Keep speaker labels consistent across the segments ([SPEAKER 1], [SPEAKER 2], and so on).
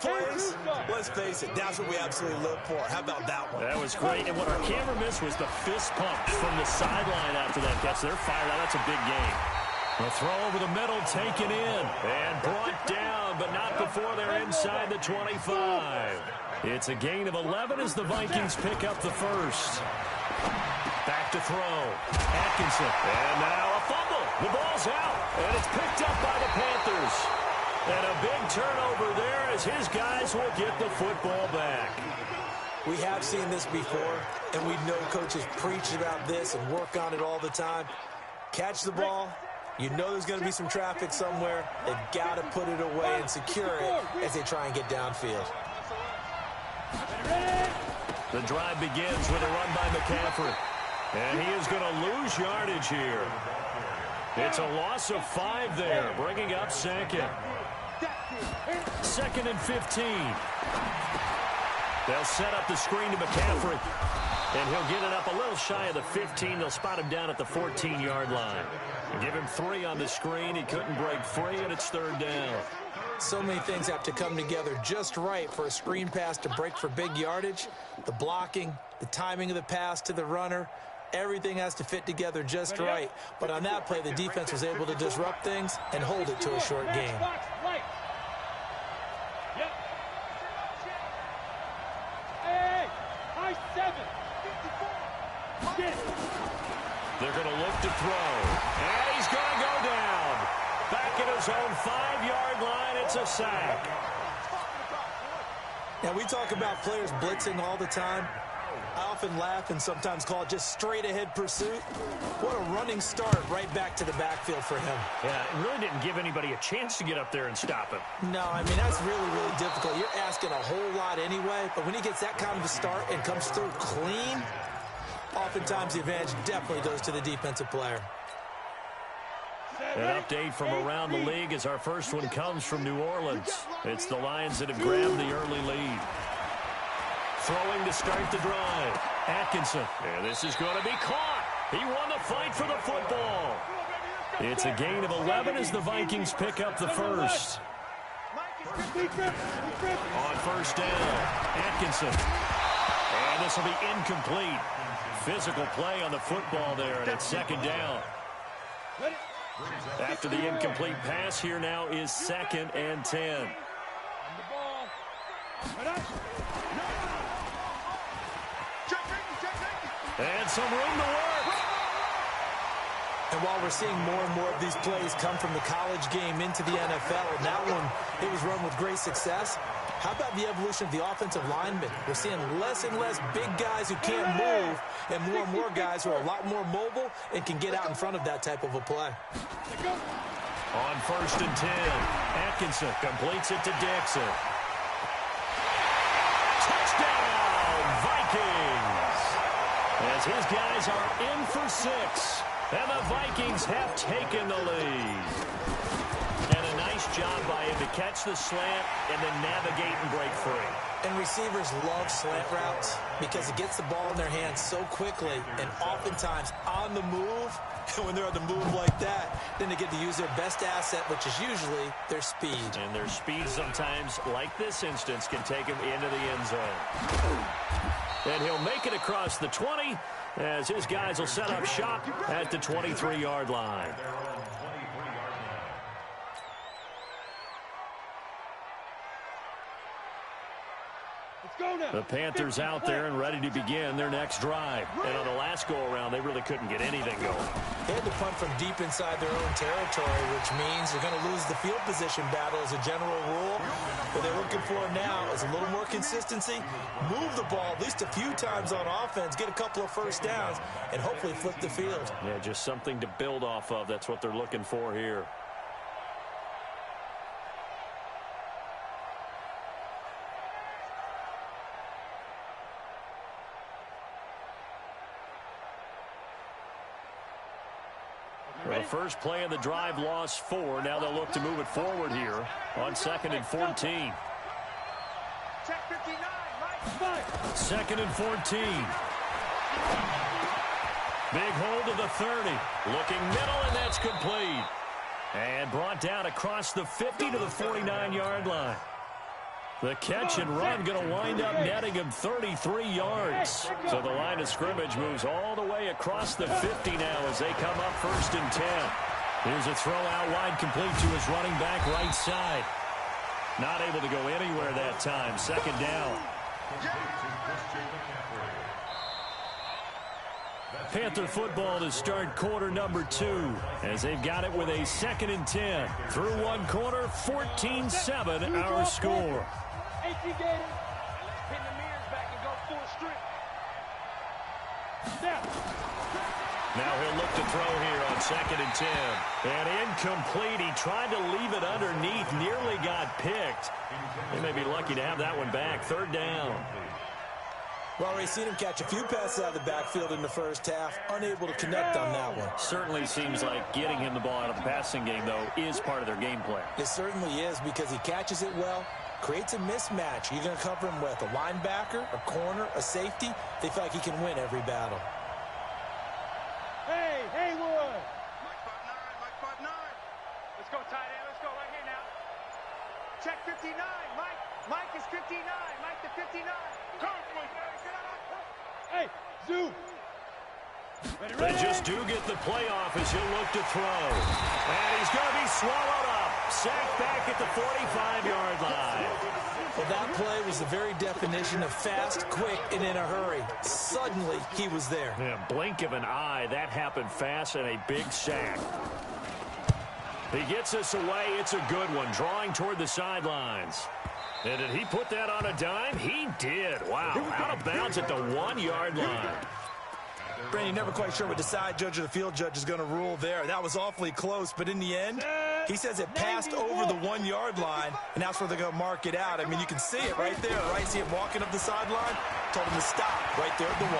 [SPEAKER 1] Plays, let's face it, that's what we absolutely live for. How about that one?
[SPEAKER 2] That was great, and what our camera missed was the fist pump from the sideline after that catch. They're fired out. That's a big game. The throw over the middle, taken in, and brought down, but not before they're inside the 25. It's a gain of 11 as the Vikings pick up the first. Back to throw. Atkinson. And now a fumble. The ball's out, and it's picked up by the Panthers. And a big turnover there as his guys will get the football back.
[SPEAKER 1] We have seen this before, and we know coaches preach about this and work on it all the time. Catch the ball. You know there's going to be some traffic somewhere. They've got to put it away and secure it as they try and get downfield.
[SPEAKER 2] The drive begins with a run by McCaffrey. And he is going to lose yardage here. It's a loss of 5 there, bringing up second. 2nd and 15. They'll set up the screen to McCaffrey. And he'll get it up a little shy of the 15. They'll spot him down at the 14-yard line. Give him 3 on the screen. He couldn't break free, and it's 3rd down.
[SPEAKER 1] So many things have to come together just right for a screen pass to break for big yardage. The blocking, the timing of the pass to the runner, everything has to fit together just right. But on that play, the defense was able to disrupt things and hold it to a short gain.
[SPEAKER 2] They're going to look to throw. And he's going to go down. Back at his own 5-yard line. It's a sack.
[SPEAKER 1] Now, we talk about players blitzing all the time. I often laugh and sometimes call it just straight-ahead pursuit. What a running start right back to the backfield for him.
[SPEAKER 2] Yeah, it really didn't give anybody a chance to get up there and stop him.
[SPEAKER 1] No, I mean, that's really, really difficult. You're asking a whole lot anyway, but when he gets that kind of a start and comes through clean, oftentimes the advantage definitely goes to the defensive player.
[SPEAKER 2] An update from around the league as our first one comes from New Orleans. It's the Lions that have grabbed the early lead. Throwing to start the drive. Atkinson. And this is going to be caught. He won the fight for the football. It's a gain of 11 as the Vikings pick up the first. On first down, Atkinson. And this will be incomplete. Physical play on the football there, and it's 2nd down. After the incomplete pass, here now is 2nd and 10. And some room to work.
[SPEAKER 1] And while we're seeing more and more of these plays come from the college game into the NFL, and that one, it was run with great success, how about the evolution of the offensive linemen? We're seeing less and less big guys who can't move and more guys who are a lot more mobile and can get out in front of that type of a play.
[SPEAKER 2] On 1st and 10, Atkinson completes it to Dixon. Touchdown, Vikings! As his guys are in for 6, and the Vikings have taken the lead. And a nice job by him to catch the slant and then navigate and break free.
[SPEAKER 1] And receivers love slant routes because it gets the ball in their hands so quickly and oftentimes on the move. And when they're on the move like that, then they get to use their best asset, which is usually their speed.
[SPEAKER 2] And their speed sometimes, like this instance, can take them into the end zone. And he'll make it across the 20 as his guys will set up shop at the 23-yard line. The Panthers out there and ready to begin their next drive. And on the last go-around, they really couldn't get anything going.
[SPEAKER 1] They had to punt from deep inside their own territory, which means they're going to lose the field position battle as a general rule. What they're looking for now is a little more consistency, move the ball at least a few times on offense, get a couple of first downs, and hopefully flip the field.
[SPEAKER 2] Yeah, just something to build off of. That's what they're looking for here. The first play of the drive lost 4. Now they'll look to move it forward here on 2nd and 14.
[SPEAKER 3] Check 59, Mike.
[SPEAKER 2] 2nd and 14. Big hold of the 30. Looking middle, and that's complete. And brought down across the 50 to the 49-yard line. The catch and run going to wind up netting him 33 yards. So the line of scrimmage moves all the way across the 50 now as they come up 1st and 10. Here's a throw out wide, complete to his running back right side. Not able to go anywhere that time. 2nd down. Panther football to start quarter number 2 as they've got it with a 2nd and 10. Through one quarter, 14-7 our score.
[SPEAKER 3] Pin the mirrors back and go full strength.
[SPEAKER 2] Now he'll look to throw here on 2nd and 10. And incomplete. He tried to leave it underneath, nearly got picked. They may be lucky to have that one back. 3rd down.
[SPEAKER 1] Well, we've seen him catch a few passes out of the backfield in the first half, unable to connect on that one.
[SPEAKER 2] Certainly seems like getting him the ball out of the passing game, though, is part of their game plan.
[SPEAKER 1] It certainly is because he catches it well, creates a mismatch. You're going to cover him with a linebacker, a corner, a safety. They feel like he can win every battle.
[SPEAKER 3] Hey, Haywood! Mike 5'9". Let's go, tight end. Let's go right here now. Check 59. Mike is 59. Mike the 59. Hey, Zoo.
[SPEAKER 2] They just do get the playoff as he'll look to throw. And he's going to be swallowed up. Sacked back at the 45-yard line.
[SPEAKER 1] Well, that play was the very definition of fast, quick, and in a hurry. Suddenly, he was there.
[SPEAKER 2] Yeah, blink of an eye. That happened fast and a big sack. He gets us away. It's a good one. Drawing toward the sidelines. And did he put that on a dime? He did. Wow. Out of bounds at the 1-yard line.
[SPEAKER 1] Brandon, you're never quite sure what the side judge or the field judge is going to rule there. That was awfully close, but in the end, he says it passed over the 1-yard line, and that's where they're going to mark it out. I mean, you can see it right there, right? See him walking up the sideline? Told him to stop right there at the 1.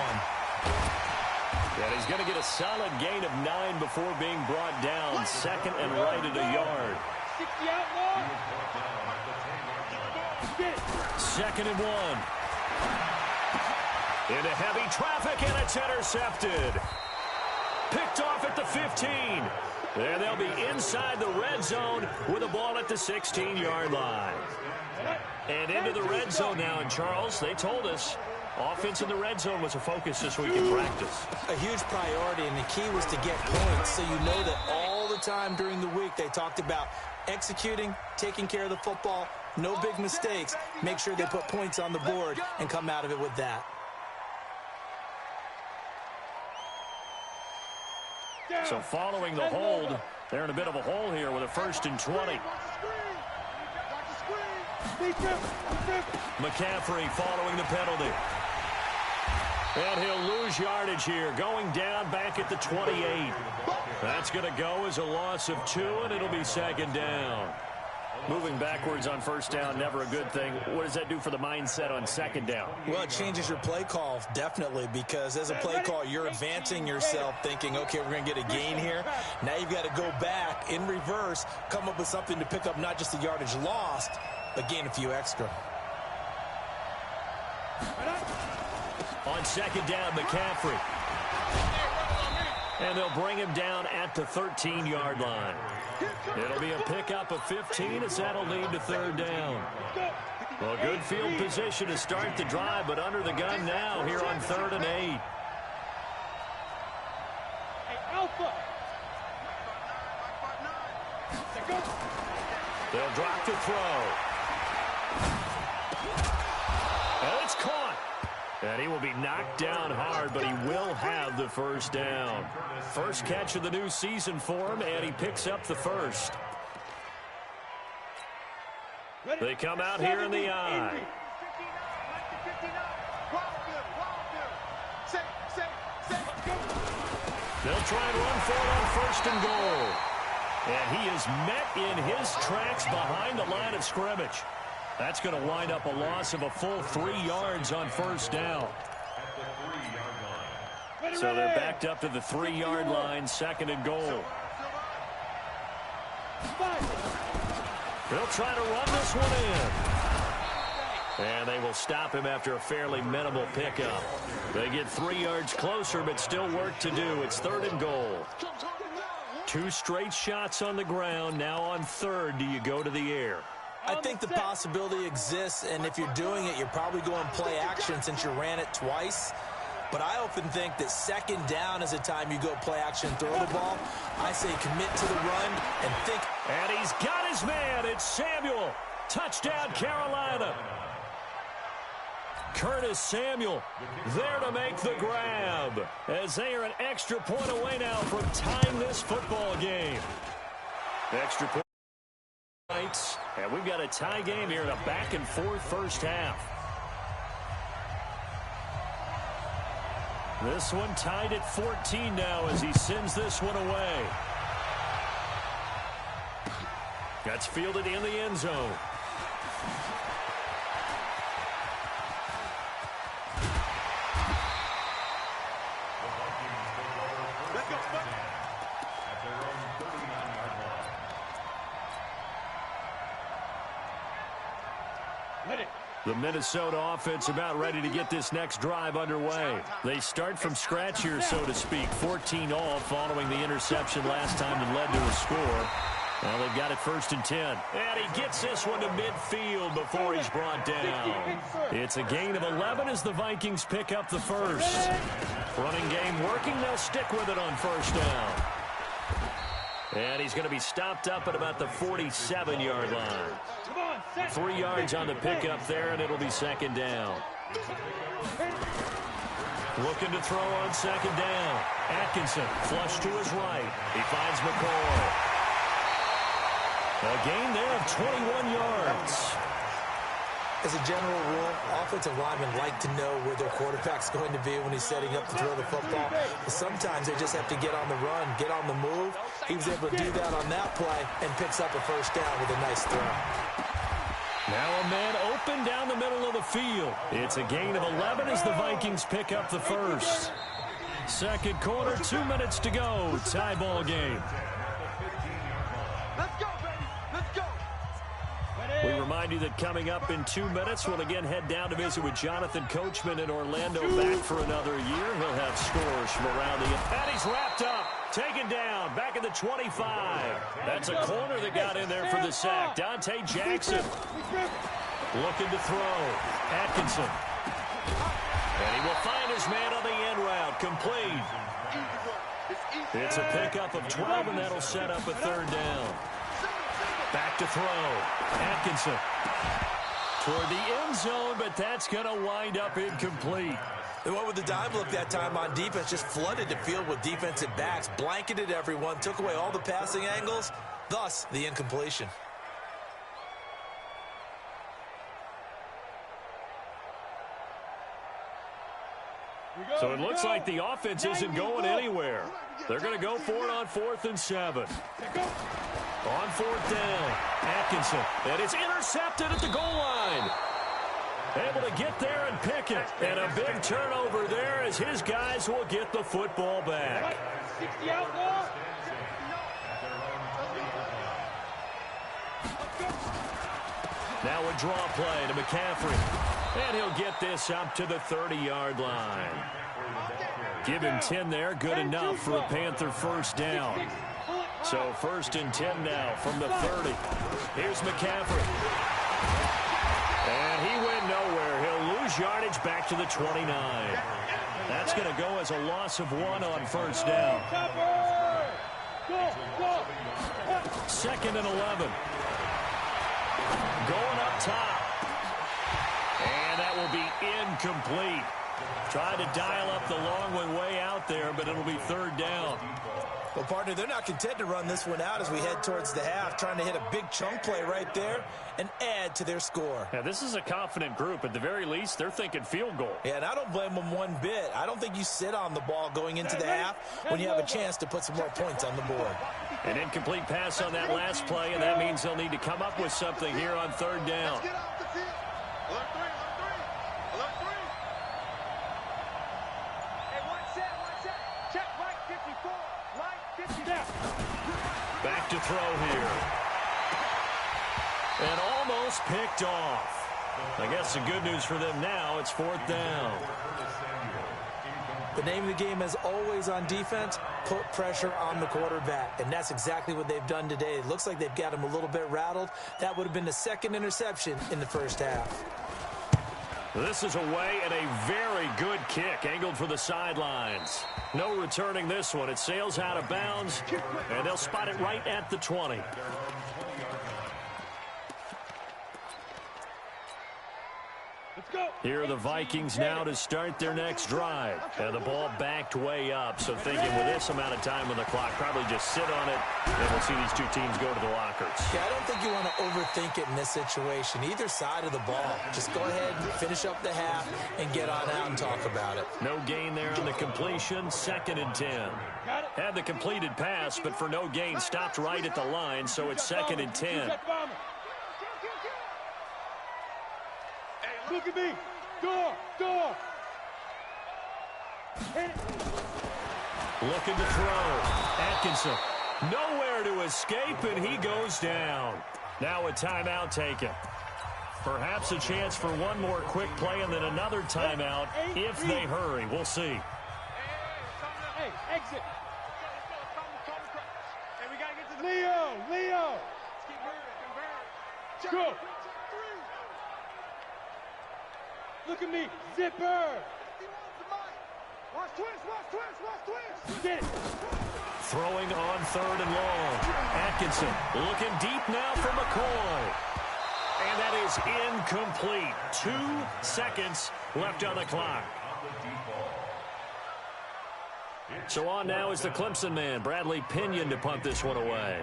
[SPEAKER 2] And he's going to get a solid gain of 9 before being brought down. 2nd and right at a yard. 2nd and 1. Into heavy traffic, and it's intercepted. Picked off at the 15. And they'll be inside the red zone with a ball at the 16-yard line. And into the red zone now. And, Charles, they told us offense in the red zone was a focus this week in practice.
[SPEAKER 1] A huge priority, and the key was to get points. So you know that all the time during the week they talked about executing, taking care of the football, no big mistakes. Make sure they put points on the board and come out of it with that.
[SPEAKER 2] So following the hold, they're in a bit of a hole here with a 1st and 20. McCaffrey following the penalty. And he'll lose yardage here, going down back at the 28. That's going to go as a loss of 2, and it'll be 2nd down. Moving backwards on 1st down, never a good thing. What does that do for the mindset on 2nd down?
[SPEAKER 1] Well, it changes your play call, definitely, because as a play call, you're advancing yourself thinking, okay, we're going to get a gain here. Now you've got to go back in reverse, come up with something to pick up not just the yardage lost, but gain a few extra.
[SPEAKER 2] On 2nd down, McCaffrey. And they'll bring him down at the 13-yard line. It'll be a pickup of 15 as that'll lead to 3rd down. Well, good field position to start the drive, but under the gun now here on 3rd and 8.
[SPEAKER 3] Hey, Alpha.
[SPEAKER 2] They'll drop the throw. And it's caught. And he will be knocked down hard, but he will have the 1st down. First catch of the new season for him, and he picks up the 1st. They come out here in the I. They'll try and run for it on 1st and goal. And he is met in his tracks behind the line of scrimmage. That's going to wind up a loss of a full 3 yards on 1st down. So they're backed up to the 3-yard line, 2nd and goal. They'll try to run this one in. And they will stop him after a fairly minimal pickup. They get 3 yards closer, but still work to do. It's 3rd and goal. 2 straight shots on the ground. Now on 3rd, do you go to the air?
[SPEAKER 1] I think the possibility exists, and if you're doing it, you're probably going play action since you ran it twice. But I often think that second down is a time you go play action, throw the ball. I say commit to the run and think.
[SPEAKER 2] And he's got his man. It's Samuel. Touchdown, Carolina. Curtis Samuel there to make the grab as they are an extra point away now from tying this football game. Extra point. And we've got a tie game here in a back-and-forth first half. This one tied at 14 now as he sends this one away. That's fielded in the end zone. The Minnesota offense about ready to get this next drive underway. They start from scratch here, so to speak. 14 all following the interception last time that led to a score. Well, they've got it 1st and 10. And he gets this one to midfield before he's brought down. It's a gain of 11 as the Vikings pick up the first. Running game working. They'll stick with it on 1st down. And he's going to be stopped up at about the 47-yard line. 3 yards on the pickup there, and it'll be 2nd down. Looking to throw on 2nd down. Atkinson, flush to his right. He finds McCoy. A gain there of 21 yards.
[SPEAKER 1] As a general rule, offensive linemen like to know where their quarterback's going to be when he's setting up to throw the football. But sometimes they just have to get on the run, get on the move. He was able to do that on that play and picks up a 1st down with a nice throw.
[SPEAKER 2] Now a man open down the middle of the field. It's a gain of 11 as the Vikings pick up the first. 2nd quarter, 2 minutes to go. Tie ball game.
[SPEAKER 3] Let's go, baby. Let's go.
[SPEAKER 2] We remind you that coming up in 2 minutes, we'll again head down to visit with Jonathan Coachman in Orlando, back for another year. He'll have scores from around the... And he's wrapped up, taken down, back at the 25. That's a corner that got in there for the sack. Dante Jackson looking to throw. Atkinson. And he will find his man on the end route, complete. It's a pickup of 12, and that'll set up a 3rd down. Back to throw. Atkinson toward the end zone, but that's going to wind up incomplete.
[SPEAKER 1] They went with the dime look that time on defense, just flooded the field with defensive backs, blanketed everyone, took away all the passing angles, thus the incompletion.
[SPEAKER 2] So it looks like the offense isn't going anywhere. They're going to go for it on 4th and 7. On 4th down, Atkinson. And it's intercepted at the goal line. Able to get there and pick it. And a big turnover there as his guys will get the football back.
[SPEAKER 3] 60 outlaw.
[SPEAKER 2] Now a draw play to McCaffrey. And he'll get this up to the 30-yard line. Give him 10 there. Good enough for a Panther 1st down. So 1st and 10 now from the 30. Here's McCaffrey. And he went nowhere. He'll lose yardage back to the 29. That's going to go as a loss of 1 on 1st down. 2nd and 11. Going up top. And that will be incomplete. Tried to dial up the long one way out there, but it'll be 3rd down.
[SPEAKER 1] Well, partner, they're not content to run this one out as we head towards the half, trying to hit a big chunk play right there and add to their score.
[SPEAKER 2] Yeah, this is a confident group. At the very least, they're thinking field goal.
[SPEAKER 1] Yeah, and I don't blame them one bit. I don't think you sit on the ball going into the half when you have a chance to put some more points on the board.
[SPEAKER 2] An incomplete pass on that last play, and that means they'll need to come up with something here on 3rd down.
[SPEAKER 3] Get off the field. Alert 3. Alert 3. Hey, one set. Check Mike 54. Mike 54.
[SPEAKER 2] Back to throw here. And almost picked off. I guess the good news for them now, it's 4th down.
[SPEAKER 1] The name of the game is always on defense, put pressure on the quarterback. And that's exactly what they've done today. It looks like they've got him a little bit rattled. That would have been the second interception in the first half.
[SPEAKER 2] This is away and a very good kick angled for the sidelines. No returning this one. It sails out of bounds, and they'll spot it right at the 20. Here are the Vikings now to start their next drive. And the ball backed way up, so thinking with this amount of time on the clock, probably just sit on it, and we'll see these two teams go to the lockers.
[SPEAKER 1] Yeah, I don't think you want to overthink it in this situation. Either side of the ball. Just go ahead and finish up the half and get on out and talk about it.
[SPEAKER 2] No gain there on the completion, 2nd and 10. Had the completed pass, but for no gain, stopped right at the line, so it's 2nd and 10.
[SPEAKER 3] Look at me. Door.
[SPEAKER 2] Looking to throw. Atkinson. Nowhere to escape, and he goes down. Now a timeout taken. Perhaps a chance for one more quick play and then another timeout if they hurry. We'll see.
[SPEAKER 3] Hey, exit. Hey, we got to get to the Leo. Let's keep moving. Go. Look at me. Zipper. Watch twist. Get it.
[SPEAKER 2] Throwing on 3rd and long. Atkinson looking deep now for McCoy. And that is incomplete. 2 seconds left on the clock. So on now is the Clemson man, Bradley Pinion, to punt this one away.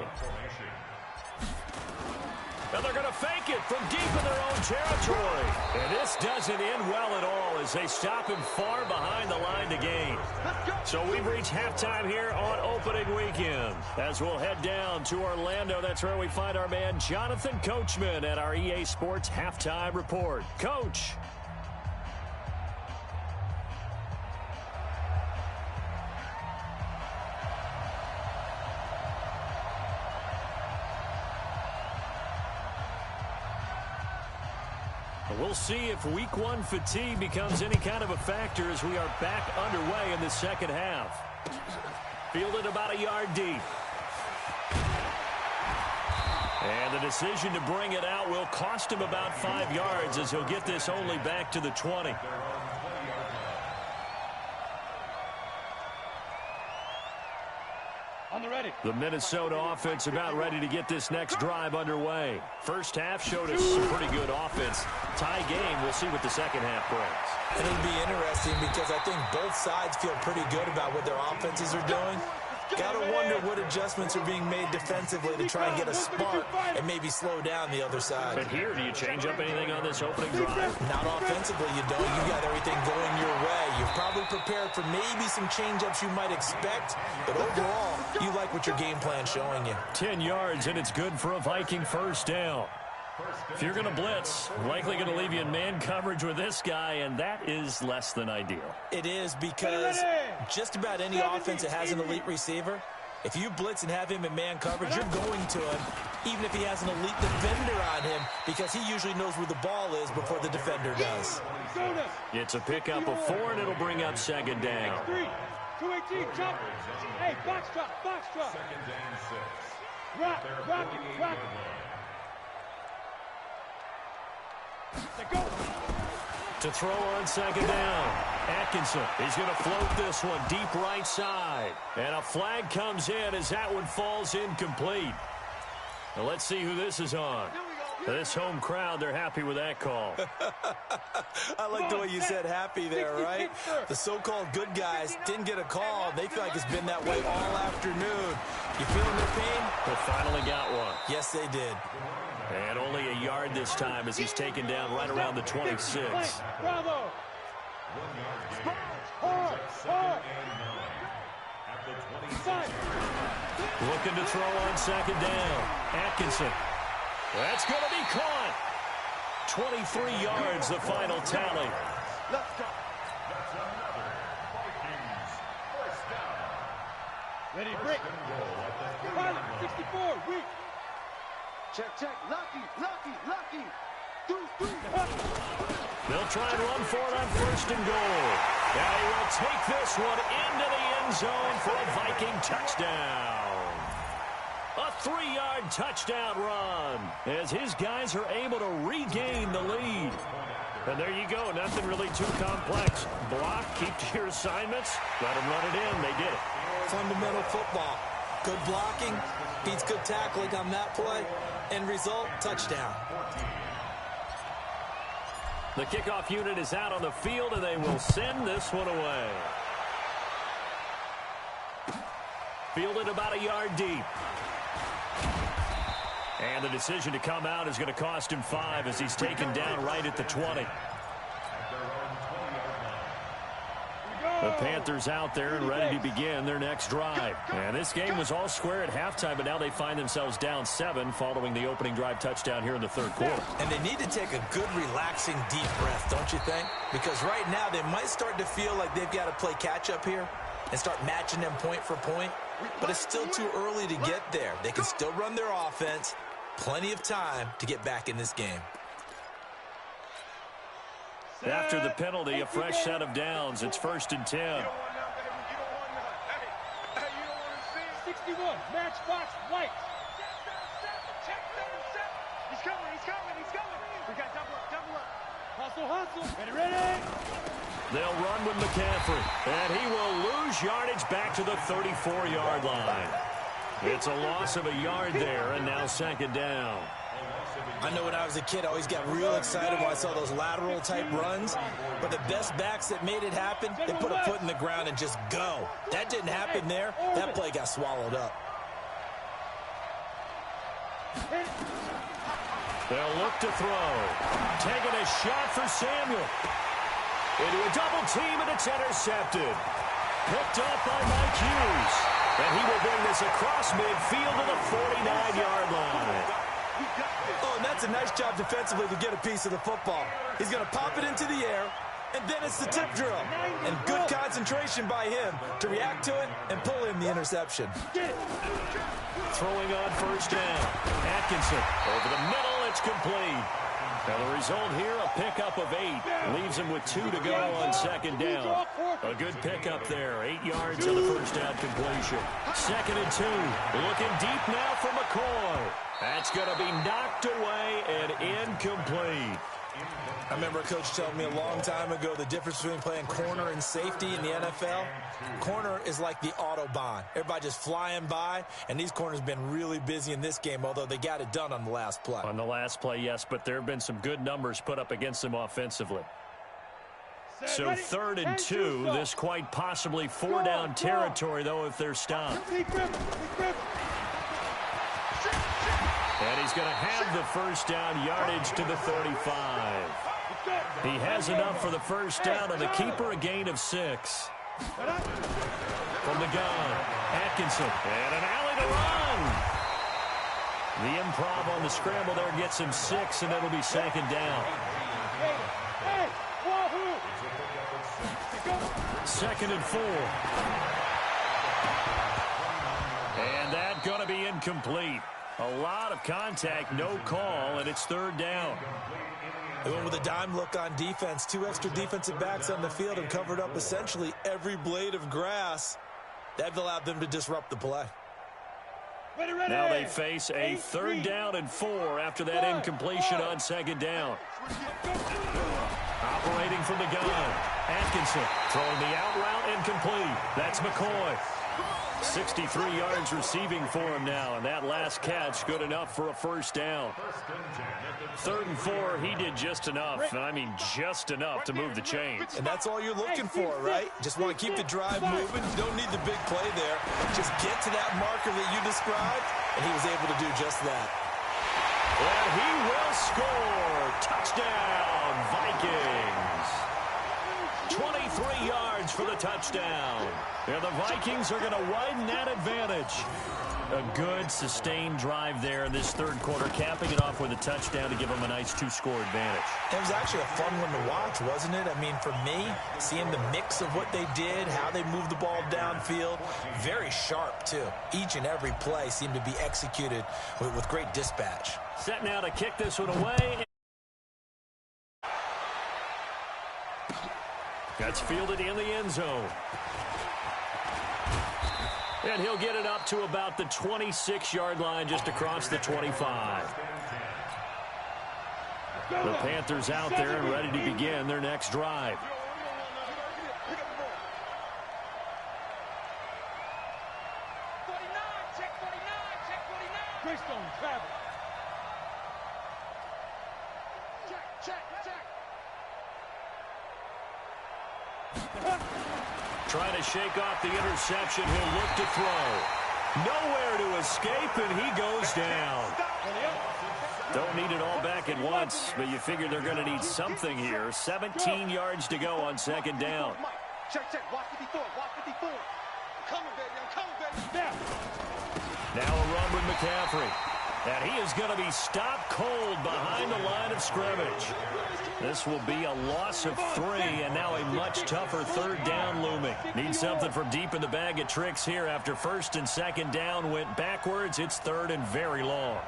[SPEAKER 2] And they're going to fake it from deep in their own territory. And this doesn't end well at all as they stop him far behind the line to gain. So we've reached halftime here on opening weekend. As we'll head down to Orlando, that's where we find our man Jonathan Coachman at our EA Sports Halftime Report. Coach. We'll see if week 1 fatigue becomes any kind of a factor as we are back underway in the second half. Fielded about a yard deep. And the decision to bring it out will cost him about 5 yards as he'll get this only back to the 20. The Minnesota offense about ready to get this next drive underway. First half showed us some pretty good offense. Tie game, we'll see what the second half brings.
[SPEAKER 1] It'll be interesting because I think both sides feel pretty good about what their offenses are doing. Got to wonder what adjustments are being made defensively to try and get a spark and maybe slow down the other side.
[SPEAKER 2] But here, do you change up anything on this opening drive?
[SPEAKER 1] Not offensively, you don't. You got everything going your way. You've probably prepared for maybe some change-ups you might expect, but overall, you like what your game plan's showing you.
[SPEAKER 2] 10 yards, and it's good for a Viking first down. If you're going to blitz, likely going to leave you in man coverage with this guy, and that is less than ideal.
[SPEAKER 1] It is because just about any offense that has an elite receiver, if you blitz and have him in man coverage, you're going to him, even if he has an elite defender on him, because he usually knows where the ball is before the defender does.
[SPEAKER 2] It's a pickup of 4, and it'll bring up second down.
[SPEAKER 3] 218, jump. Hey, box drop. Second down 6. Rock.
[SPEAKER 2] To throw on second down. Atkinson is going to float this one deep right side. And a flag comes in as that one falls incomplete. Now let's see who this is on. This home crowd, they're happy with that call.
[SPEAKER 1] I like the way you said happy there, right? The so-called good guys didn't get a call. They feel like it's been that way all afternoon. You feeling their pain?
[SPEAKER 2] They finally got one.
[SPEAKER 1] Yes, they did.
[SPEAKER 2] And only a yard this time as he's taken down right around the 26.
[SPEAKER 3] Bravo!
[SPEAKER 2] Looking to throw on second down. Atkinson. That's going to be caught. 23 yards, the final tally.
[SPEAKER 3] Ready, break. 64, weak. Check. Lucky. 2, 3.
[SPEAKER 2] They'll try and run for it on 1st and goal. And he will take this one into the end zone for a Viking touchdown. A 3-yard touchdown run as his guys are able to regain the lead. And there you go. Nothing really too complex. Block, keep to your assignments, let them run it in. They did it.
[SPEAKER 1] Fundamental football. Good blocking beats good tackling on that play. End result, touchdown.
[SPEAKER 2] The kickoff unit is out on the field, and they will send this one away. Fielded about a yard deep. And the decision to come out is going to cost him 5 as he's taken down right at the 20. The Panthers out there and ready to begin their next drive. And this game was all square at halftime, but now they find themselves down 7 following the opening drive touchdown here in the third quarter.
[SPEAKER 1] And they need to take a good, relaxing, deep breath, don't you think? Because right now they might start to feel like they've got to play catch-up here and start matching them point for point. But it's still too early to get there. They can still run their offense. Plenty of time to get back in this game.
[SPEAKER 2] After the penalty, a fresh set of downs. It's 1st and 10.
[SPEAKER 3] You don't want to see 61, matchbox, white. Check 7. He's coming. We got double up. Hustle. Ready.
[SPEAKER 2] They'll run with McCaffrey, and he will lose yardage back to the 34-yard line. It's a loss of a yard there, and now 2nd down.
[SPEAKER 1] I know when I was a kid, I always got real excited when I saw those lateral-type runs. But the best backs that made it happen, they put a foot in the ground and just go. That didn't happen there. That play got swallowed up.
[SPEAKER 2] They'll look to throw. Taking a shot for Samuel. Into a double team, and it's intercepted. Picked up by Mike Hughes. And he will bring this across midfield to the 49-yard line.
[SPEAKER 1] Oh, and that's a nice job defensively to get a piece of the football. He's going to pop it into the air, and then it's the tip drill. And good concentration by him to react to it and pull in the interception.
[SPEAKER 2] Throwing on 1st down. Atkinson over the middle. It's complete. Now the result here, a pickup of 8. Leaves him with 2 to go on 2nd down. A good pickup there. 8 yards on the 1st down completion. 2nd and 2. Looking deep now for McCoy. That's going to be knocked away and incomplete.
[SPEAKER 1] I remember a coach telling me a long time ago the difference between playing corner and safety in the NFL. Corner is like the Autobahn. Everybody just flying by, and these corners have been really busy in this game, although they got it done on the last play.
[SPEAKER 2] On the last play, yes, but there have been some good numbers put up against them offensively. So 3rd and 2, this quite possibly 4-down territory, though, if they're stopped. And he's going to have the 1st down yardage to the 35. He has enough for the 1st down, and the keeper a gain of 6. From the gun, Atkinson, and an alley to run. The improv on the scramble there gets him 6, and it'll be 2nd down. 2nd and 4. And that's going to be incomplete. A lot of contact, no call, and it's 3rd down.
[SPEAKER 1] They went with a dime look on defense. 2 extra defensive backs on the field and covered up essentially every blade of grass. That allowed them to disrupt the play.
[SPEAKER 2] Now they face a 3rd down and 4 after that incompletion on 2nd down. Operating from the gun. Atkinson throwing the out route incomplete. That's McCoy. 63 yards receiving for him now, and that last catch good enough for a 1st down. 3rd and 4, he did just enough, and I mean just enough to move the chains.
[SPEAKER 1] And that's all you're looking for, right? Just want to keep the drive moving. You don't need the big play there. Just get to that marker that you described, and he was able to do just that.
[SPEAKER 2] And he will score. Touchdown, Vikings. 23 yards for the touchdown. Yeah, the Vikings are going to widen that advantage. A good, sustained drive there in this 3rd quarter, capping it off with a touchdown to give them a nice 2-score advantage.
[SPEAKER 1] It was actually a fun one to watch, wasn't it? I mean, for me, seeing the mix of what they did, how they moved the ball downfield, very sharp, too. Each and every play seemed to be executed with great dispatch.
[SPEAKER 2] Set now to kick this one away. That's fielded in the end zone. And he'll get it up to about the 26-yard line, just across the 25. The Panthers out there and ready to begin their next drive. Trying to shake off the interception. He'll look to throw. Nowhere to escape, and he goes down. Don't need it all back at once, but you figure they're going to need something here. 17 yards to go on second down.
[SPEAKER 3] Check. Watch 54. Watch 54. I'm coming, baby. I'm coming, baby.
[SPEAKER 2] Now a run with McCaffrey. And he is going to be stopped cold behind the line of scrimmage. This will be a loss of 3, and now a much tougher third down looming. Need something from deep in the bag of tricks here after first and second down went backwards. It's third and very long.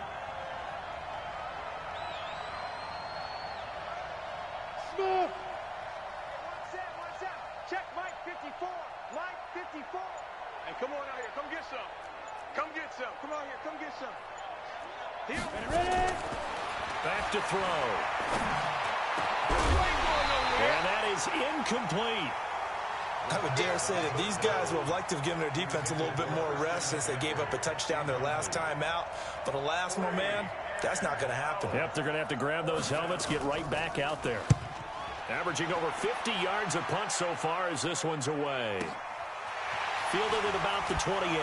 [SPEAKER 3] Smith! Watch out. Check Mike 54. Mike 54. Hey, come on out here. Come get some. Come get some. Come out here. Come get some. Ready?
[SPEAKER 2] Back to throw. And that is incomplete.
[SPEAKER 1] I would dare say that these guys would have liked to have given their defense a little bit more rest since they gave up a touchdown their last time out. But alas, my man, that's not going to happen.
[SPEAKER 2] Yep, they're going to have to grab those helmets, get right back out there. Averaging over 50 yards a punt so far as this one's away. Fielded at about the 28.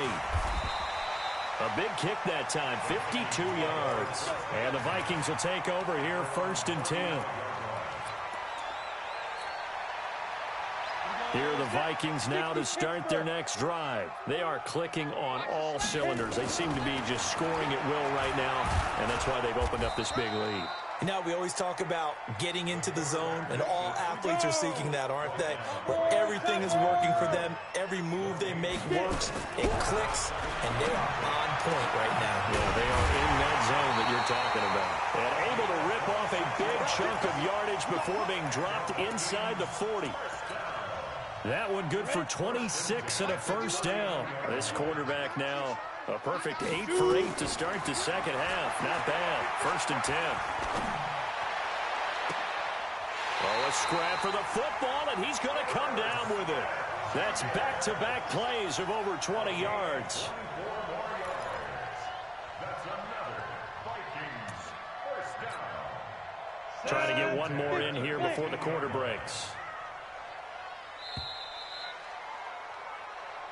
[SPEAKER 2] A big kick that time, 52 yards. And the Vikings will take over here, 1st and 10. Here are the Vikings now to start their next drive. They are clicking on all cylinders. They seem to be just scoring at will right now, and that's why they've opened up this big lead.
[SPEAKER 1] You know, we always talk about getting into the zone, and all athletes are seeking that, aren't they? Where everything is working for them, every move they make works, it clicks, and they are on point right now.
[SPEAKER 2] Yeah, they are in that zone that you're talking about. And able to rip off a big chunk of yardage before being dropped inside the 40. That one good for 26 and a first down. This quarterback now, a perfect 8 for 8 to start the second half. Not bad. 1st and 10. Oh, a scrap for the football, and he's going to come down with it. That's back-to-back plays of over 20 yards. Trying to get one more in here before the quarter breaks.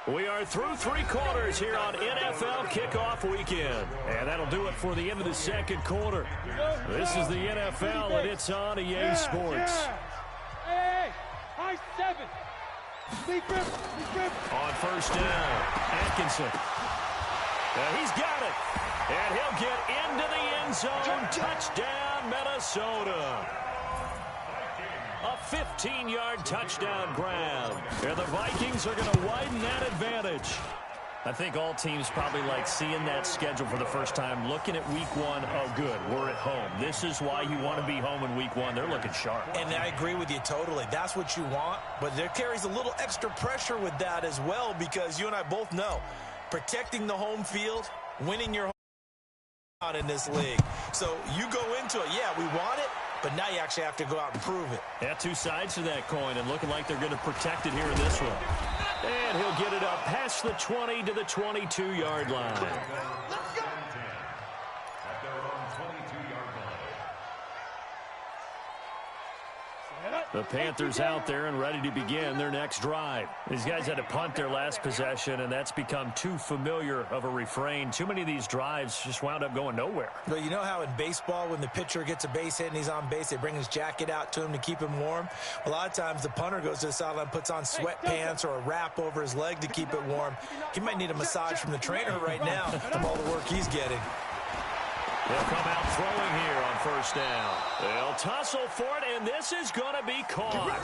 [SPEAKER 2] We are through 3 quarters here on NFL Kickoff Weekend. And that'll do it for the end of the second quarter. This is the NFL, and it's on EA Sports.
[SPEAKER 3] Hey, high 7. Big rip.
[SPEAKER 2] On first down, Atkinson. And he's got it. And he'll get into the end zone. Touchdown, Minnesota. A 15-yard touchdown grab. And the Vikings are going to widen that advantage. I think all teams probably like seeing that schedule for the first time, looking at week 1. Oh, good, we're at home. This is why you want to be home in week 1. They're looking sharp.
[SPEAKER 1] And I agree with you totally. That's what you want. But there carries a little extra pressure with that as well, because you and I both know protecting the home field, winning your home out in this league. So you go into it, yeah, we want it. But now you actually have to go out and prove it.
[SPEAKER 2] Yeah, 2 sides to that coin, and looking like they're going to protect it here in this one. And he'll get it up past the 20 to the 22-yard line.
[SPEAKER 3] Let's go.
[SPEAKER 2] The Panthers out there and ready to begin their next drive. These guys had to punt their last possession, and that's become too familiar of a refrain. Too many of these drives just wound up going nowhere.
[SPEAKER 1] But you know how in baseball, when the pitcher gets a base hit and he's on base, they bring his jacket out to him to keep him warm? A lot of times the punter goes to the sideline, puts on sweatpants or a wrap over his leg to keep it warm. He might need a massage from the trainer right now from all the work he's getting.
[SPEAKER 2] They'll come out throwing here on first down. They'll tussle for it, and this is going to be caught.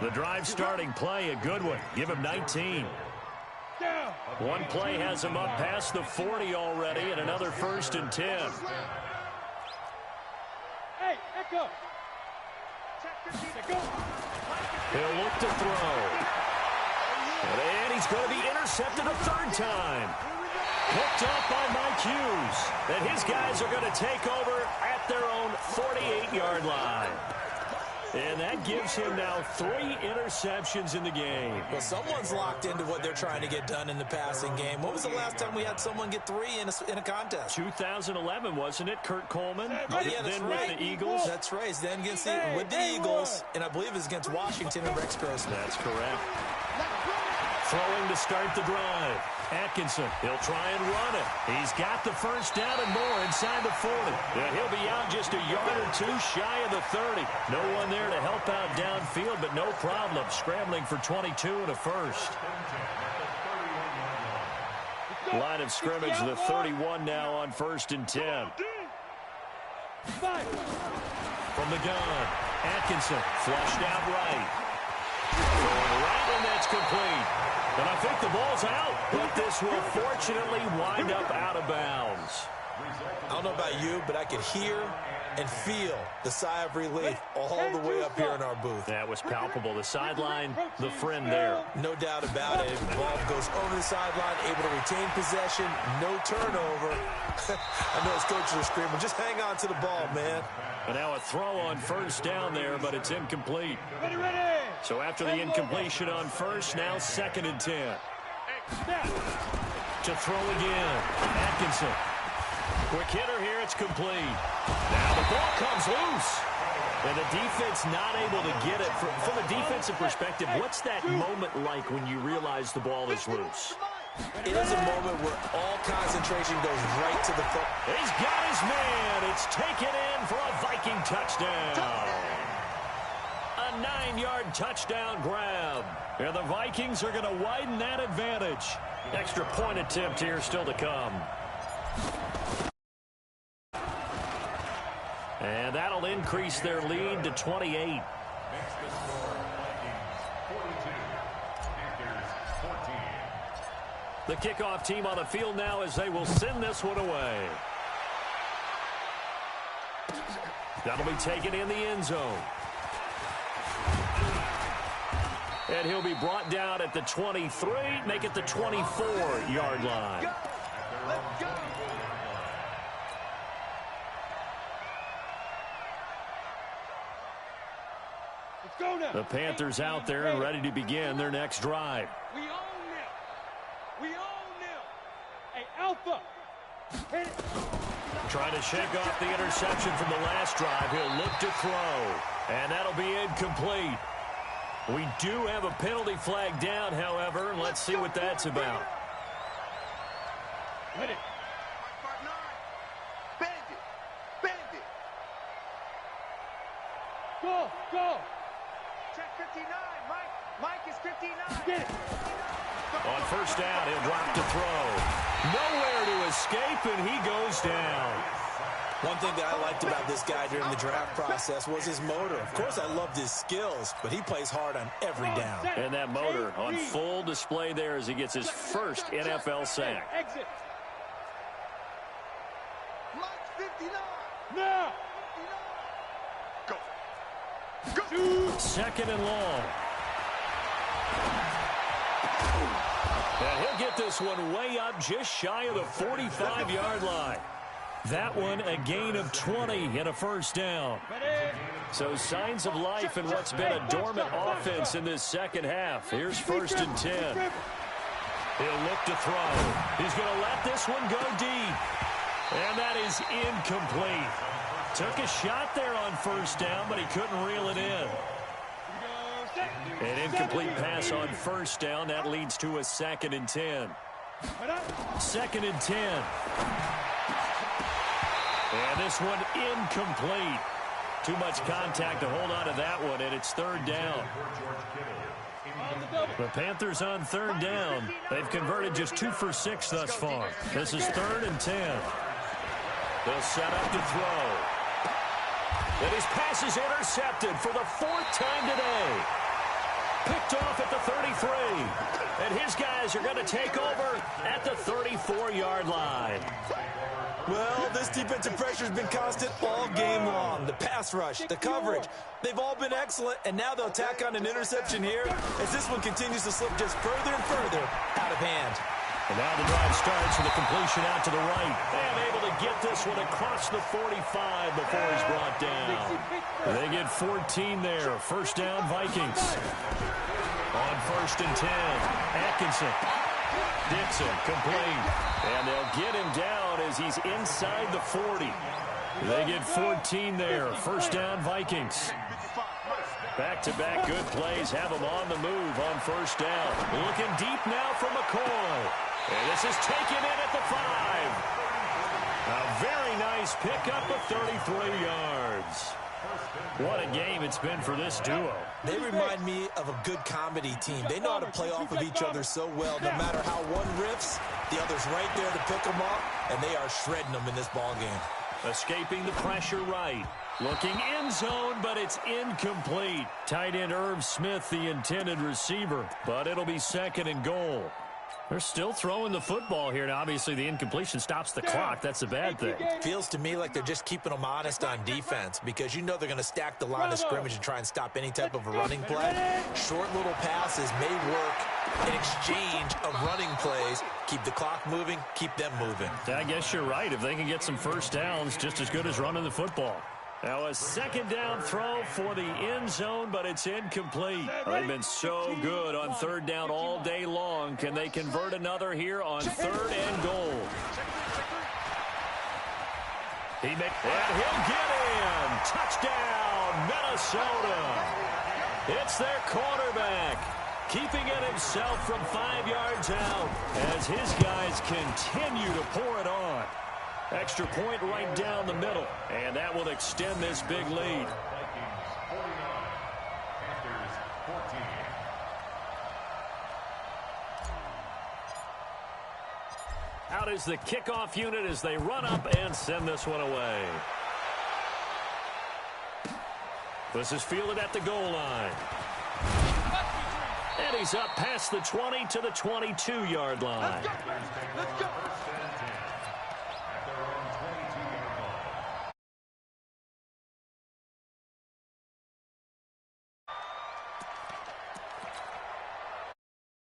[SPEAKER 2] The drive starting play, a good one. Give him 19. One play has him up past the 40 already, and another 1st and 10.
[SPEAKER 3] Hey, Echo. Check 15 to go.
[SPEAKER 2] He'll look to throw. And he's going to be intercepted a third time. Picked up by Mike Hughes. And his guys are going to take over at their own 48-yard line. And that gives him now 3 interceptions in the game.
[SPEAKER 1] Well, someone's locked into what they're trying to get done in the passing game. When was the last time we had someone get 3 in a contest?
[SPEAKER 2] 2011, wasn't it, Kurt Coleman?
[SPEAKER 1] Oh, yeah, that's
[SPEAKER 2] then
[SPEAKER 1] right.
[SPEAKER 2] With the Eagles.
[SPEAKER 1] That's right. Then against with the Eagles, and I believe it's against Washington and Rex Grossman.
[SPEAKER 2] That's correct. Throwing to start the drive. Atkinson, he'll try and run it. He's got the first down and more inside the 40. And he'll be out just a yard or 2 shy of the 30. No one there to help out downfield, but no problem. Scrambling for 22 and a first. Line of scrimmage, the 31 now on 1st and 10. From the gun, Atkinson, flushed out right. Going right, and that's complete. And I think the ball's out, but this will fortunately wind up out of bounds.
[SPEAKER 1] I don't know about you, but I could hear and feel the sigh of relief all the way up here in our booth.
[SPEAKER 2] That was palpable. The sideline, the friend there.
[SPEAKER 1] No doubt about it. The ball goes over the sideline, able to retain possession, no turnover. I know his coaches are screaming, just hang on to the ball, man.
[SPEAKER 2] And now a throw on first down there, but it's incomplete. So after the incompletion on first, now 2nd and 10. To throw again. Atkinson. Quick hitter here, it's complete. Now the ball comes loose. And the defense not able to get it. From a defensive perspective, what's that moment like when you realize the ball is loose?
[SPEAKER 1] It is a moment where all concentration goes right to the foot.
[SPEAKER 2] He's got his man. It's taken in for a Viking touchdown. A 9-yard touchdown grab. And the Vikings are going to widen that advantage. Extra point attempt here still to come. And that'll increase their lead to 28. The kickoff team on the field now as they will send this one away. That'll be taken in the end zone. And he'll be brought down at the 23, make it the 24-yard line.
[SPEAKER 3] Let's go. Let's go now.
[SPEAKER 2] The Panthers out there and ready to begin their next drive.
[SPEAKER 3] We own them. We own them. Hey, Alpha. Hit it.
[SPEAKER 2] Trying to shake off the interception from the last drive. He'll look to throw. And that'll be incomplete. We do have a penalty flag down, however, and let's see what that's about.
[SPEAKER 3] Hit it.
[SPEAKER 4] Bend it. Bend it.
[SPEAKER 3] Go. Go.
[SPEAKER 4] Check 59. Mike is 59.
[SPEAKER 3] Get it.
[SPEAKER 2] On first down, he'll drop to throw. Nowhere to escape, and he goes down.
[SPEAKER 1] One thing that I liked about this guy during the draft process was his motor. Of course, I loved his skills, but he plays hard on every down.
[SPEAKER 2] And that motor on full display there as he gets his first NFL sack.
[SPEAKER 3] Exit.
[SPEAKER 4] Mike's 59.
[SPEAKER 3] Now.
[SPEAKER 4] Go.
[SPEAKER 3] Go.
[SPEAKER 2] Second and long. And he'll get this one way up just shy of the 45-yard line. That one a gain of 20 and a first down. So signs of life in what's been a dormant offense in this second half. Here's 1st and 10. He'll look to throw. He's going to let this one go deep. And that is incomplete. Took a shot there on first down, but he couldn't reel it in. An incomplete pass on first down. That leads to a 2nd and 10. 2nd and 10. And this one incomplete. Too much contact to hold on to that one, and it's 3rd down. The Panthers on 3rd down. They've converted just 2 for 6 thus far. This is 3rd and 10. They'll set up to throw. And his pass is intercepted for the 4th time today. Picked off at the 33. And his guys are going to take over at the 34-yard line.
[SPEAKER 1] Well, this defensive pressure has been constant all game long. The pass rush, the coverage, they've all been excellent, and now they'll tack on an interception here as this one continues to slip just further and further out of hand.
[SPEAKER 2] And now the drive starts with a completion out to the right. And able to get this one across the 45 before he's brought down. They get 14 there. First down, Vikings. On 1st and 10, Atkinson. Dixon, complete. And they'll get him down as he's inside the 40. They get 14 there. First down, Vikings. Back-to-back good plays have him on the move on 1st down. Looking deep now for McCoy. And this is taken in at the 5. A very nice pickup of 33 yards. What a game it's been for this duo.
[SPEAKER 1] They remind me of a good comedy team. They know how to play off of each other so well. No matter how one riffs, the other's right there to pick them up, and they are shredding them in this ball game.
[SPEAKER 2] Escaping the pressure right. Looking end zone, but it's incomplete. Tight end Irv Smith, the intended receiver, but it'll be 2nd and goal. They're still throwing the football here. Now, obviously, the incompletion stops the clock. That's a bad thing.
[SPEAKER 1] Feels to me like they're just keeping them honest on defense because you know they're going to stack the line of scrimmage and try and stop any type of a running play. Short little passes may work in exchange of running plays. Keep the clock moving, keep them moving.
[SPEAKER 2] I guess you're right. If they can get some first downs, just as good as running the football. Now a 2nd down throw for the end zone, but it's incomplete. They've been so good on 3rd down all day long. Can they convert another here on 3rd and goal? And he'll get in. Touchdown, Minnesota. It's their quarterback, keeping it himself from 5 yards out as his guys continue to pour it on. Extra point right down the middle, and that will extend this big lead. Out is the kickoff unit as they run up and send this one away. This is fielded at the goal line. And he's up past the 20 to the 22-yard line.
[SPEAKER 4] Let's go.